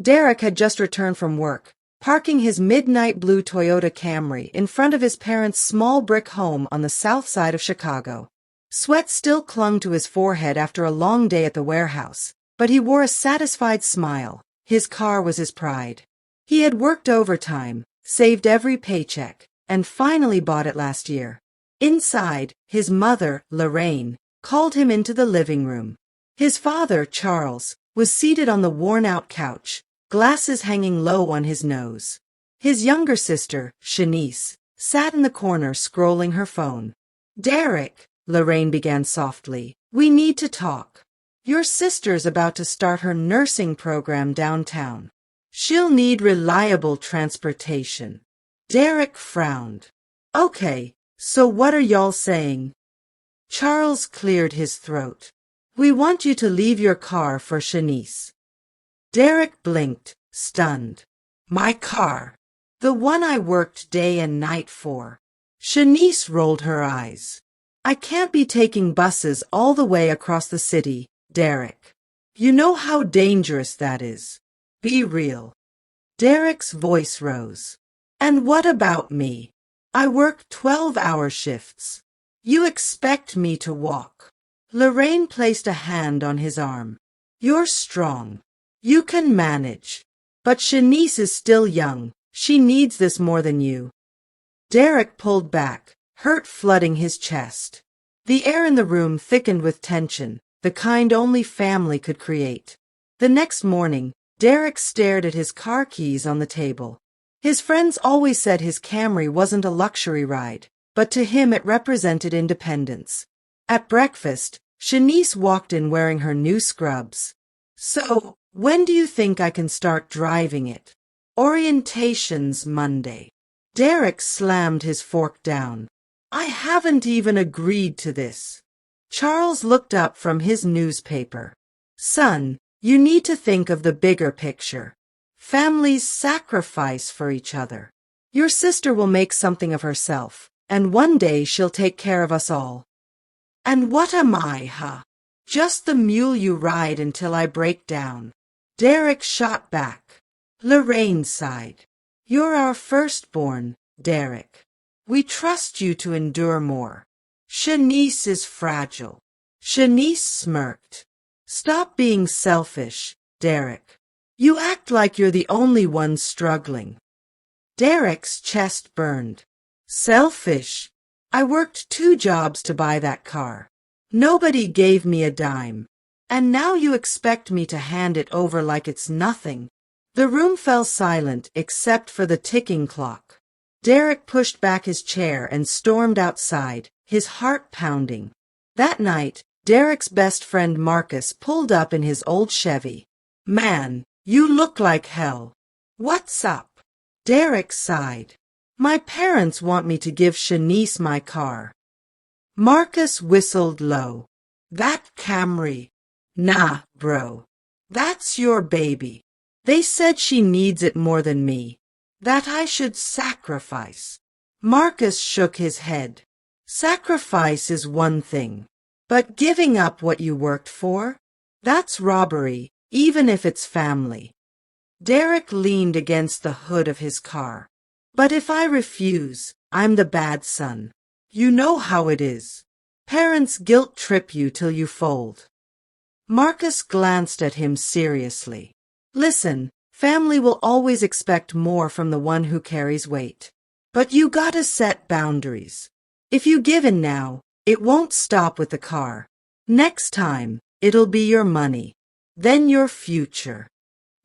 Derek had just returned from work, parking his midnight blue Toyota Camry in front of his parents' small brick home on the south side of Chicago. Sweat still clung to his forehead after a long day at the warehouse, but he wore a satisfied smile. His car was his pride. He had worked overtime, saved every paycheck, and finally bought it last year. Inside, his mother, Lorraine, called him into the living room. His father, Charles, was seated on the worn-out couch, glasses hanging low on his nose. His younger sister, Shanice, sat in the corner scrolling her phone. "Derek," Lorraine began softly, "we need to talk. Your sister's about to start her nursing program downtown. She'll need reliable transportation." Derek frowned. "Okay, so what are y'all saying?" Charles cleared his throat. "We want you to leave your car for Shanice." Derek blinked, stunned. "My car? The one I worked day and night for?" Shanice rolled her eyes. "I can't be taking buses all the way across the city, Derek. You know how dangerous that is. Be real." Derek's voice rose. "And what about me? I work 12-hour shifts. You expect me to walk?" Lorraine placed a hand on his arm. "You're strong. You can manage. But Shanice is still young. She needs this more than you." Derek pulled back, hurt flooding his chest. The air in the room thickened with tension, the kind only family could create. The next morning, Derek stared at his car keys on the table. His friends always said his Camry wasn't a luxury ride, but to him it represented independence. At breakfast, Shanice walked in wearing her new scrubs. "So, when do you think I can start driving it?" "Orientation's Monday." Derek slammed his fork down. "I haven't even agreed to this." Charles looked up from his newspaper. "Son, you need to think of the bigger picture. Families sacrifice for each other. Your sister will make something of herself, and one day she'll take care of us all." "And what am I, huh? Just the mule you ride until I break down." Derek shot back. Lorraine sighed. "You're our firstborn, Derek. We trust you to endure more. Shanice is fragile." Shanice smirked. "Stop being selfish, Derek. You act like you're the only one struggling." Derek's chest burned. "Selfish? I worked 2 jobs to buy that car. Nobody gave me a dime. And now you expect me to hand it over like it's nothing." The room fell silent except for the ticking clock. Derek pushed back his chair and stormed outside, his heart pounding. That night, Derek's best friend Marcus pulled up in his old Chevy. "Man, you look like hell. What's up?" Derek sighed. "My parents want me to give Shanice my car." Marcus whistled low. "That Camry? Nah, bro. That's your baby. They said she needs it more than me. That I should sacrifice." Marcus shook his head. "Sacrifice is one thing. But giving up what you worked for? That's robbery, even if it's family." Derek leaned against the hood of his car. "But if I refuse, I'm the bad son. You know how it is. Parents guilt trip you till you fold." Marcus glanced at him seriously. "Listen, family will always expect more from the one who carries weight. But you gotta set boundaries. If you give in now, it won't stop with the car. Next time, it'll be your money. Then your future."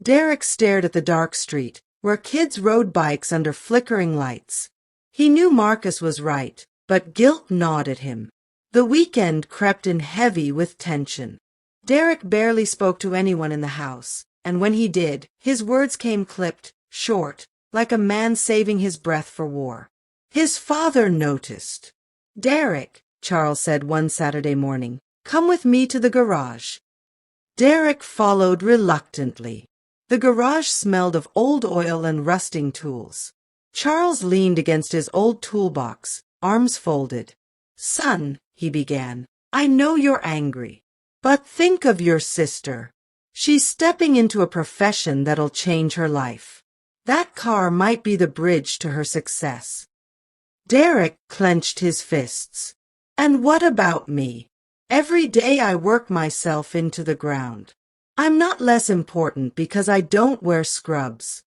Derek stared at the dark street, where kids rode bikes under flickering lights. He knew Marcus was right, but guilt gnawed at him. The weekend crept in heavy with tension. Derek barely spoke to anyone in the house, and when he did, his words came clipped, short, like a man saving his breath for war. His father noticed. "Derek," Charles said one Saturday morning, "come with me to the garage." Derek followed reluctantly. The garage smelled of old oil and rusting tools. Charles leaned against his old toolbox, arms folded. "Son," he began, "I know you're angry. But think of your sister. She's stepping into a profession that'll change her life. That car might be the bridge to her success. Derek clenched his fists. And what about me? Every day I work myself into the ground. I'm not less important because I don't wear scrubs.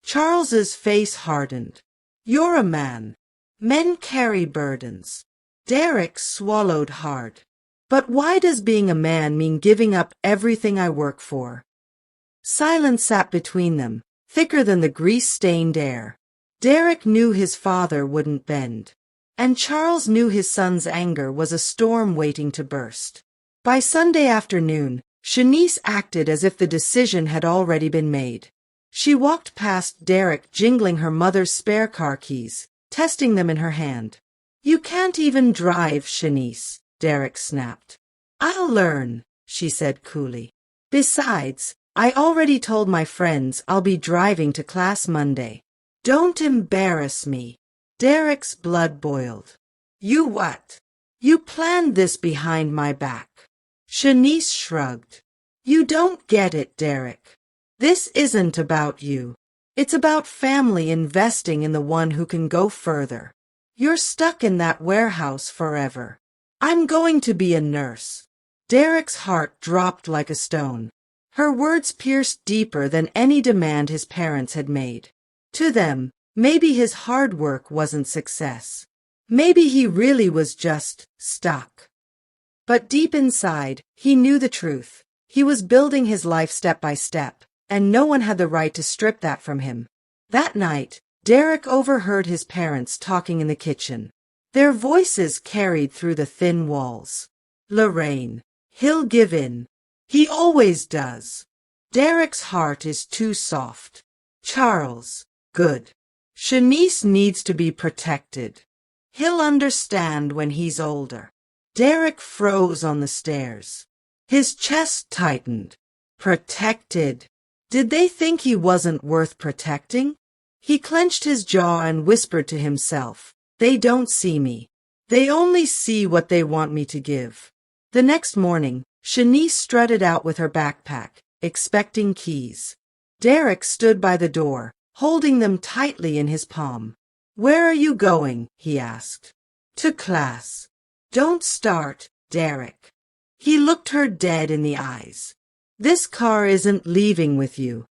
Charles's face hardened. You're a man. Men carry burdens. Derek swallowed hard. But why does being a man mean giving up everything I work for? Silence sat between them, thicker than the grease-stained air. Derek knew his father wouldn't bend. And Charles knew his son's anger was a storm waiting to burst. By Sunday afternoon, Shanice acted as if the decision had already been made. She walked past Derek jingling her mother's spare car keys, testing them in her hand. You can't even drive, Shanice, Derek snapped. I'll learn, she said coolly. Besides, I already told my friends I'll be driving to class Monday. Don't embarrass me. Derek's blood boiled. You what? You planned this behind my back. Shanice shrugged. You don't get it, Derek. This isn't about you. It's about family investing in the one who can go further. You're stuck in that warehouse forever. I'm going to be a nurse. Derek's heart dropped like a stone. Her words pierced deeper than any demand his parents had made. To them, maybe his hard work wasn't success. Maybe he really was just stuck. But deep inside, he knew the truth. He was building his life step by step, and no one had the right to strip that from him. That night, Derek overheard his parents talking in the kitchen. Their voices carried through the thin walls. Lorraine, he'll give in. He always does. Derek's heart is too soft. Charles, good. Shanice needs to be protected. He'll understand when he's older. Derek froze on the stairs. His chest tightened. Protected. Did they think he wasn't worth protecting? He clenched his jaw and whispered to himself, They don't see me. They only see what they want me to give. The next morning, Shanice strutted out with her backpack, expecting keys. Derek stood by the door, holding them tightly in his palm. Where are you going? He asked. To class. Don't start, Derek. He looked her dead in the eyes. This car isn't leaving with you.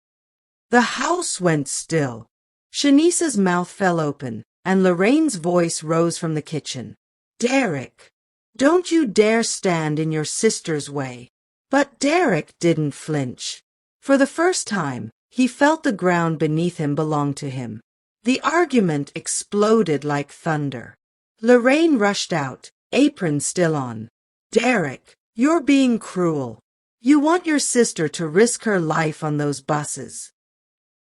The house went still. Shanice's mouth fell open, and Lorraine's voice rose from the kitchen. Derek, don't you dare stand in your sister's way. But Derek didn't flinch. For the first time, he felt the ground beneath him belonged to him. The argument exploded like thunder. Lorraine rushed out, apron still on. Derek, you're being cruel. You want your sister to risk her life on those buses.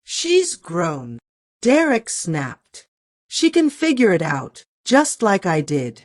She's grown. Derek snapped. She can figure it out, just like I did.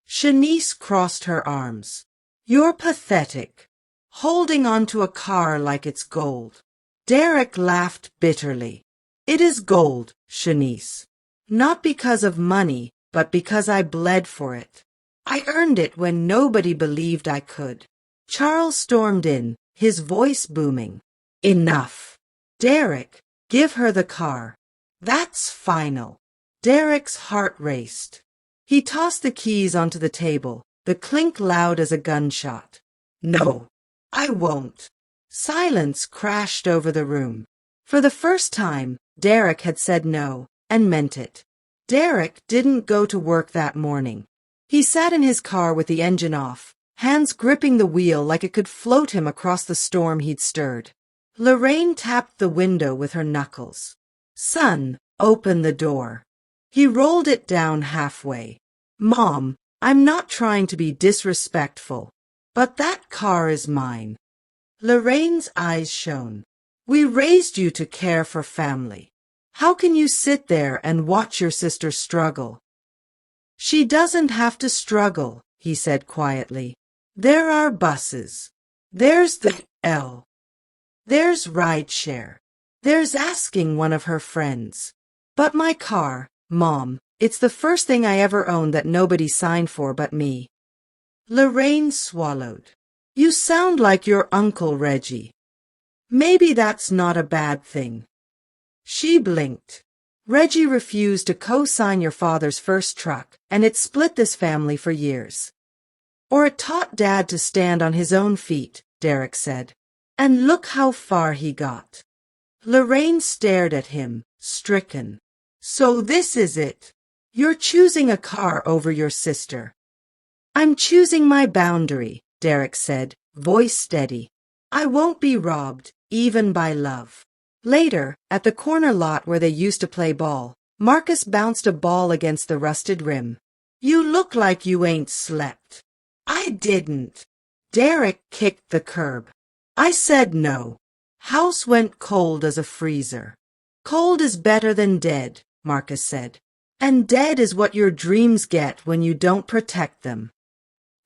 Shanice crossed her arms. You're pathetic. Holding on to a car like it's gold. Derek laughed bitterly. It is gold, Shanice. Not because of money, but because I bled for it. I earned it when nobody believed I could. Charles stormed in, his voice booming. Enough. Derek, give her the car. That's final. Derek's heart raced. He tossed the keys onto the table, the clink loud as a gunshot. No, I won't. Silence crashed over the room. For the first time, Derek had said no, and meant it. Derek didn't go to work that morning. He sat in his car with the engine off, hands gripping the wheel like it could float him across the storm he'd stirred. Lorraine tapped the window with her knuckles. Son, open the door. He rolled it down halfway. Mom, I'm not trying to be disrespectful, but that car is mine. Lorraine's eyes shone. We raised you to care for family. How can you sit there and watch your sister struggle? She doesn't have to struggle, he said quietly. There are buses. There's the L. There's rideshare. There's asking one of her friends. But my car, Mom, it's the first thing I ever owned that nobody signed for but me. Lorraine swallowed. You sound like your Uncle Reggie. Maybe that's not a bad thing. She blinked. Reggie refused to co-sign your father's first truck, and it split this family for years. Or it taught Dad to stand on his own feet, Derek said. And look how far he got. Lorraine stared at him, stricken. So this is it. You're choosing a car over your sister. I'm choosing my boundary, Derek said, voice steady. I won't be robbed, even by love. Later, at the corner lot where they used to play ball, Marcus bounced a ball against the rusted rim. You look like you ain't slept. I didn't. Derek kicked the curb. I said no. House went cold as a freezer. Cold is better than dead, Marcus said. And dead is what your dreams get when you don't protect them.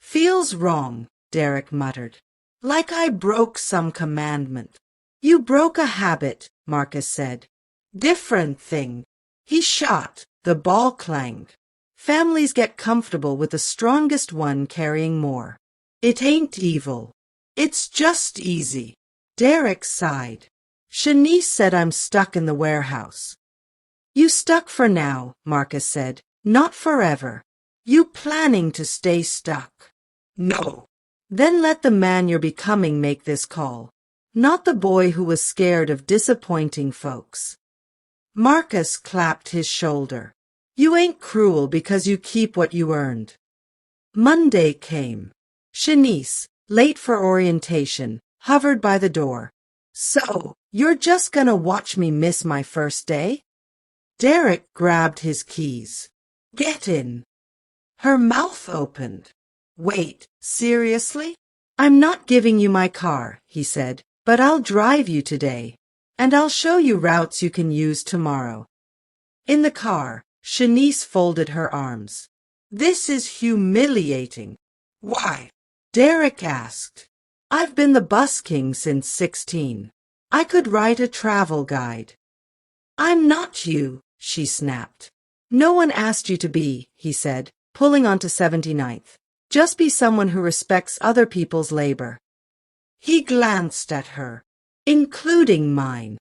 Feels wrong, Derek muttered. Like I broke some commandment. You broke a habit, Marcus said. Different thing. He shot. The ball clanged. Families get comfortable with the strongest one carrying more. It ain't evil. It's just easy. Derek sighed. Shanice said I'm stuck in the warehouse. You stuck for now, Marcus said. Not forever. You planning to stay stuck? No. Then let the man you're becoming make this call. Not the boy who was scared of disappointing folks. Marcus clapped his shoulder. You ain't cruel because you keep what you earned. Monday came. Shanice, late for orientation, hovered by the door. So, you're just gonna watch me miss my first day? Derek grabbed his keys. Get in. Her mouth opened. Wait, seriously? I'm not giving you my car, he said, but I'll drive you today. And I'll show you routes you can use tomorrow. In the car, Shanice folded her arms. This is humiliating. Why? Derek asked. I've been the bus king since 16. I could write a travel guide. I'm not you, she snapped. No one asked you to be, he said, pulling onto 79th. Just be someone who respects other people's labor. He glanced at her. Including mine.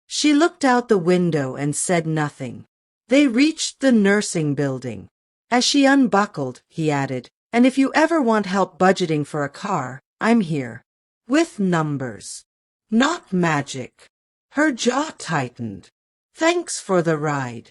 She looked out the window and said nothing. They reached the nursing building. As she unbuckled, he added, and if you ever want help budgeting for a car, I'm here. With numbers. Not magic. Her jaw tightened. Thanks for the ride.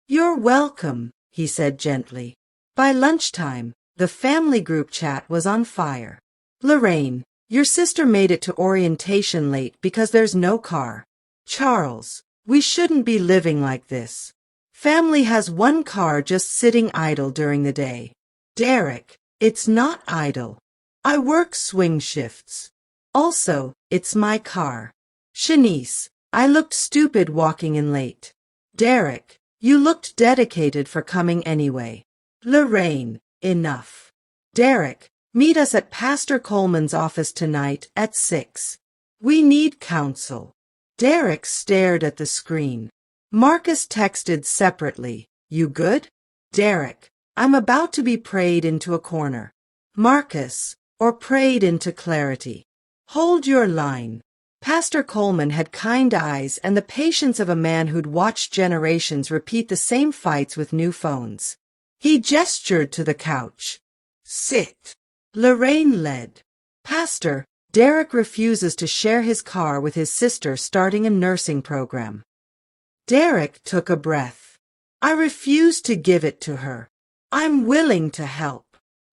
You're welcome, he said gently. By lunchtime, the family group chat was on fire. Lorraine, your sister made it to orientation late because there's no car. Charles, we shouldn't be living like this. Family has one car just sitting idle during the day. Derek, it's not idle. I work swing shifts. Also, it's my car. Shanice, I looked stupid walking in late. Derek, you looked dedicated for coming anyway. Lorraine, enough. Derek, meet us at Pastor Coleman's office tonight at 6. We need counsel. Derek stared at the screen. Marcus texted separately. You good? Derek, I'm about to be prayed into a corner. Marcus, or prayed into clarity. Hold your line. Pastor Coleman had kind eyes and the patience of a man who'd watched generations repeat the same fights with new phones. He gestured to the couch. Sit. Lorraine led. Pastor, Derek refuses to share his car with his sister starting a nursing program. Derek took a breath. I refuse to give it to her. I'm willing to help.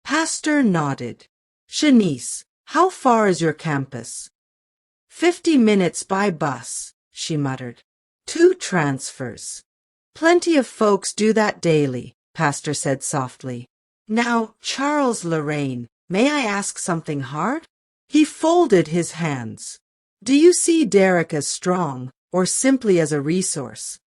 Pastor nodded. Shanice, how far is your campus? 50 minutes by bus, she muttered. 2 transfers. Plenty of folks do that daily, Pastor said softly. Now, Charles Lorraine, may I ask something hard? He folded his hands. Do you see Derek as strong, or simply as a resource?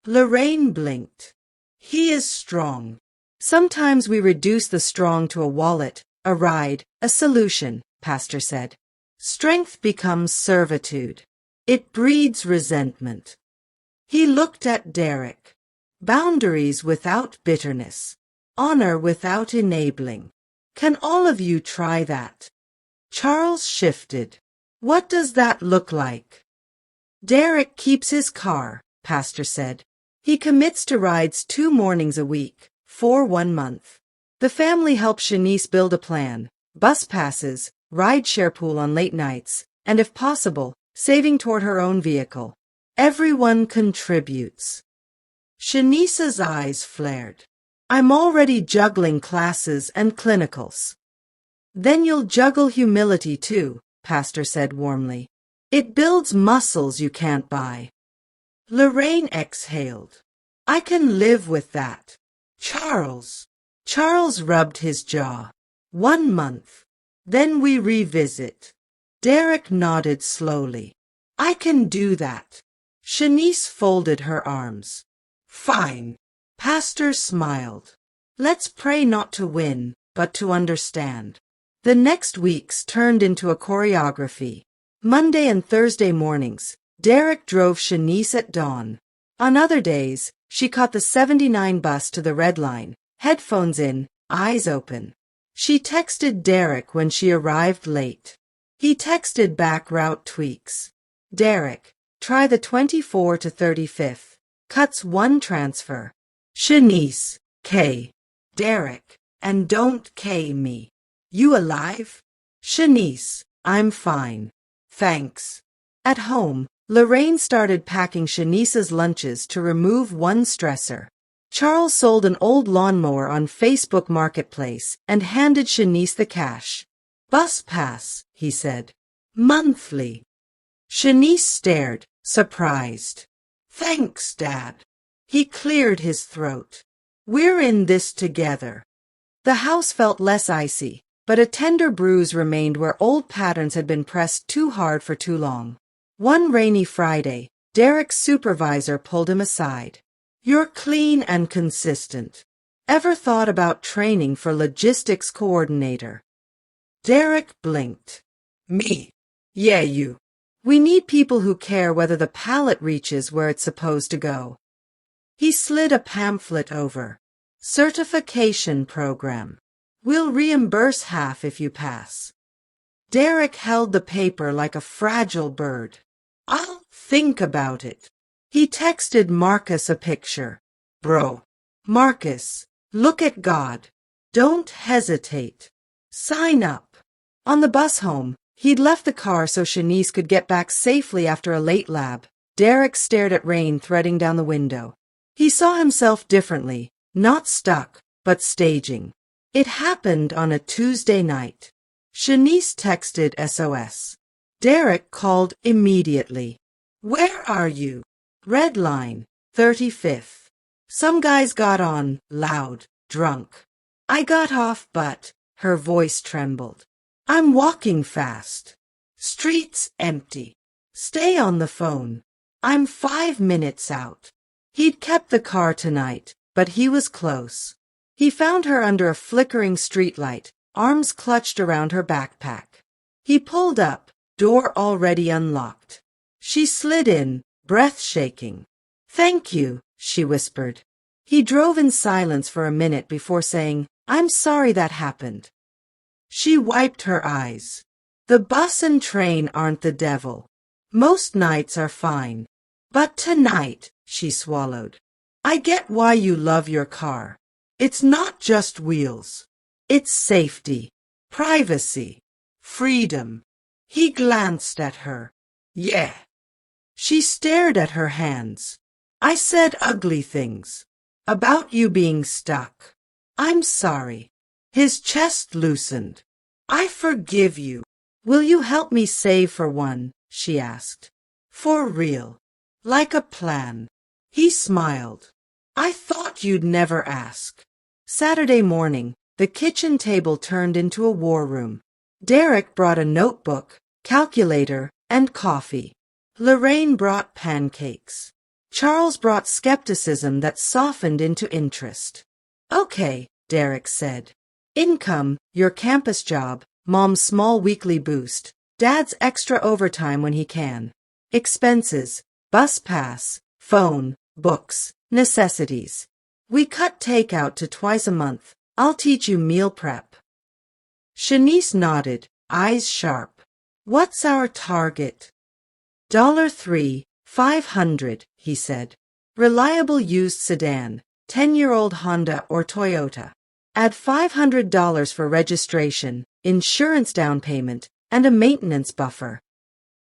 Lorraine blinked. He is strong. Sometimes we reduce the strong to a wallet, a ride, a solution, Pastor said. Strength becomes servitude. It breeds resentment. He looked at Derek. Boundaries without bitterness. Honor without enabling. Can all of you try that? Charles shifted. What does that look like? Derek keeps his car, Pastor said. He commits to rides 2 mornings a week, for 1 month. The family helps Shanice build a plan, bus passes, ride-share pool on late nights, and if possible, saving toward her own vehicle. Everyone contributes. Shanice's eyes flared. I'm already juggling classes and clinicals. Then you'll juggle humility too, Pastor said warmly. It builds muscles you can't buy. Lorraine exhaled. I can live with that. Charles rubbed his jaw. 1 month. Then we revisit. Derek nodded slowly. I can do that. Shanice folded her arms. Fine. Pastor smiled. Let's pray not to win, but to understand. The next weeks turned into a choreography. Monday and Thursday mornings, Derek drove Shanice at dawn. On other days, she caught the 79 bus to the Red Line, headphones in, eyes open. She texted Derek when she arrived late. He texted back route tweaks. Derek, try the 24 to 35th. Cuts 1 transfer. Shanice, K. Derek, and don't K me. You alive? Shanice, I'm fine. Thanks. At home, Lorraine started packing Shanice's lunches to remove one stressor. Charles sold an old lawnmower on Facebook Marketplace and handed Shanice the cash. Bus pass, he said. Monthly. Shanice stared, surprised. Thanks, Dad. He cleared his throat. We're in this together. The house felt less icy, but a tender bruise remained where old patterns had been pressed too hard for too long. One rainy Friday, Derek's supervisor pulled him aside. You're clean and consistent. Ever thought about training for logistics coordinator? Derek blinked. Me? Yeah, you. We need people who care whether the pallet reaches where it's supposed to go. He slid a pamphlet over. Certification program. We'll reimburse half if you pass. Derek held the paper like a fragile bird. I'll think about it. He texted Marcus a picture. Bro. Marcus, look at God. Don't hesitate. Sign up. On the bus home, he'd left the car so Shanice could get back safely after a late lab. Derek stared at rain threading down the window. He saw himself differently, not stuck, but staging. It happened on a Tuesday night. Shanice texted SOS. Derek called immediately. Where are you? Red Line, 35th. Some guys got on, loud, drunk. I got off, but, her voice trembled. I'm walking fast. Streets empty. Stay on the phone. I'm 5 minutes out. He'd kept the car tonight, but he was close. He found her under a flickering streetlight, arms clutched around her backpack. He pulled up, door already unlocked. She slid in, breath shaking. Thank you, she whispered. He drove in silence for a minute before saying, I'm sorry that happened. She wiped her eyes. The bus and train aren't the devil. Most nights are fine. But tonight, she swallowed. I get why you love your car. It's not just wheels. It's safety, privacy, freedom. He glanced at her. Yeah. She stared at her hands. I said ugly things. About you being stuck. I'm sorry. His chest loosened. I forgive you. Will you help me save for one? She asked. For real. Like a plan. He smiled. I thought you'd never ask. Saturday morning, the kitchen table turned into a war room. Derek brought a notebook, calculator, and coffee. Lorraine brought pancakes. Charles brought skepticism that softened into interest. Okay, Derek said. Income, your campus job, Mom's small weekly boost, Dad's extra overtime when he can. Expenses, bus pass, phone, books, necessities. We cut takeout to twice a month. I'll teach you meal prep. Shanice nodded, eyes sharp. What's our target? $3, 500, he said. Reliable used sedan, 10-year-old Honda or Toyota. Add $500 for registration, insurance down payment, and a maintenance buffer.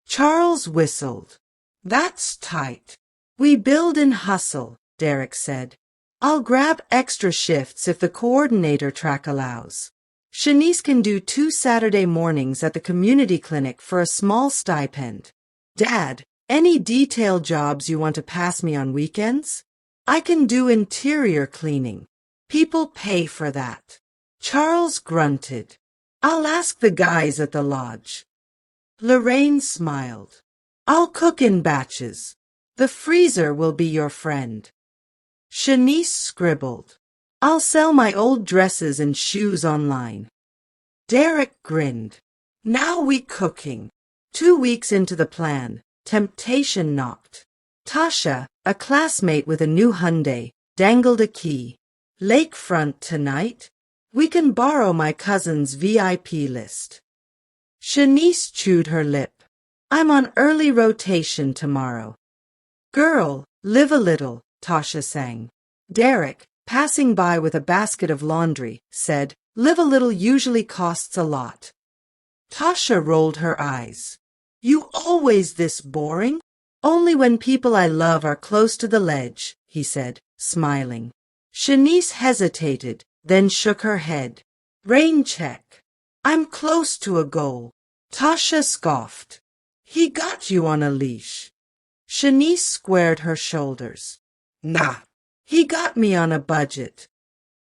Charles whistled. That's tight. We build and hustle, Derek said. I'll grab extra shifts if the coordinator track allows. Shanice can do 2 Saturday mornings at the community clinic for a small stipend. Dad, any detail jobs you want to pass me on weekends? I can do interior cleaning. People pay for that. Charles grunted. I'll ask the guys at the lodge. Lorraine smiled. I'll cook in batches. The freezer will be your friend. Shanice scribbled. I'll sell my old dresses and shoes online. Derek grinned. Now we cooking. 2 weeks into the plan, temptation knocked. Tasha, a classmate with a new Hyundai, dangled a key. Lakefront tonight? We can borrow my cousin's VIP list. Shanice chewed her lip. I'm on early rotation tomorrow. Girl, live a little, Tasha sang. Derek, passing by with a basket of laundry, said, live a little usually costs a lot. Tasha rolled her eyes. You always this boring? Only when people I love are close to the ledge, he said, smiling. Shanice hesitated, then shook her head. Rain check. I'm close to a goal. Tasha scoffed. He got you on a leash. Shanice squared her shoulders. Nah, he got me on a budget.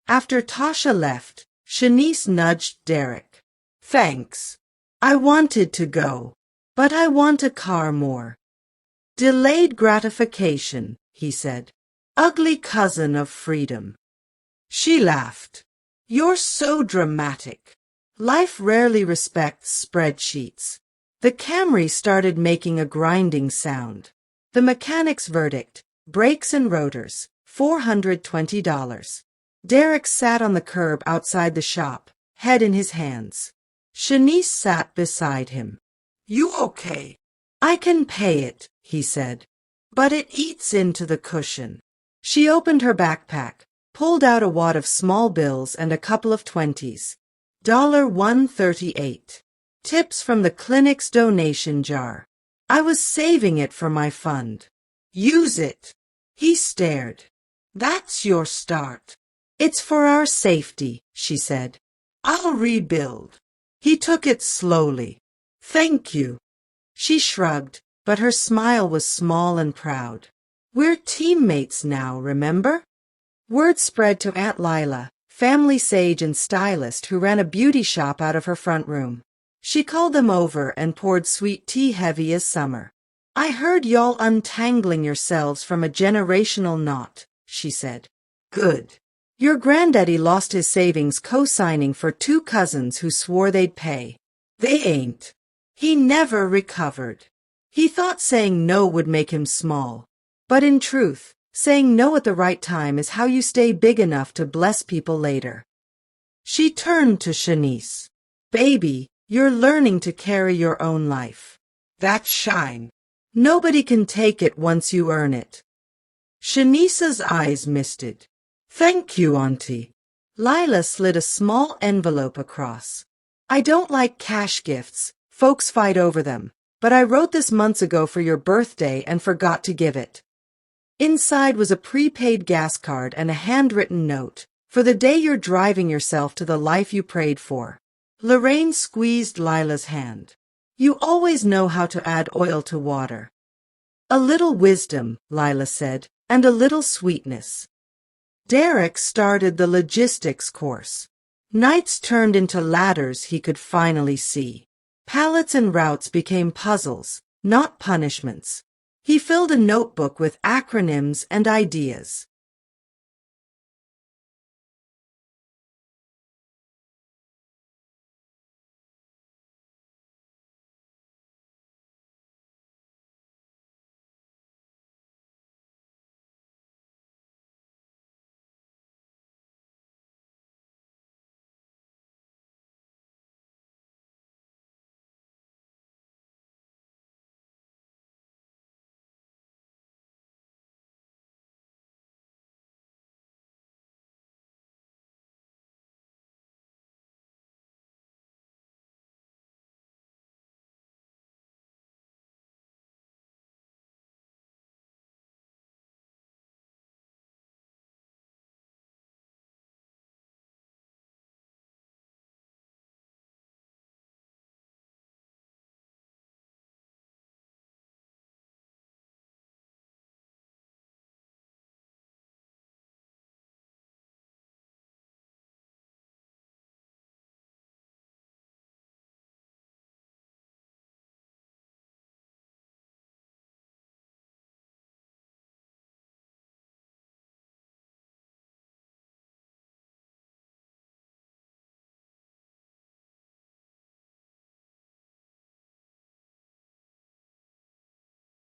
After Tasha left, Shanice nudged Derek. Thanks. I wanted to go, but I want a car more. Delayed gratification, he said. Ugly cousin of freedom. She laughed. You're so dramatic. Life rarely respects spreadsheets. The Camry started making a grinding sound. The mechanic's verdict, brakes and rotors, $420. Derek sat on the curb outside the shop, head in his hands. Shanice sat beside him. You okay? I can pay it, he said. But it eats into the cushion. She opened her backpack, pulled out a wad of small bills and a couple of 20s. $1.38. Tips from the clinic's donation jar. I was saving it for my fund. Use it. He stared. That's your start. It's for our safety, she said. I'll rebuild. He took it slowly. Thank you. She shrugged, but her smile was small and proud. We're teammates now, remember? Word spread to Aunt Lila, family sage and stylist who ran a beauty shop out of her front room. She called them over and poured sweet tea heavy as summer. I heard y'all untangling yourselves from a generational knot, she said. Good. Your granddaddy lost his savings co-signing for 2 cousins who swore they'd pay. They ain't. He never recovered. He thought saying no would make him small. But in truth, saying no at the right time is how you stay big enough to bless people later. She turned to Shanice. Baby, you're learning to carry your own life. That's shine. Nobody can take it once you earn it. Shanice's eyes misted. Thank you, Auntie. Lila slid a small envelope across. I don't like cash gifts. Folks fight over them. But I wrote this months ago for your birthday and forgot to give it. Inside was a prepaid gas card and a handwritten note, for the day you're driving yourself to the life you prayed for. Lorraine squeezed Lila's hand. You always know how to add oil to water. A little wisdom, Lila said, and a little sweetness. Derek started the logistics course. Nights turned into ladders he could finally see. Pallets and routes became puzzles, not punishments. He filled a notebook with acronyms and ideas.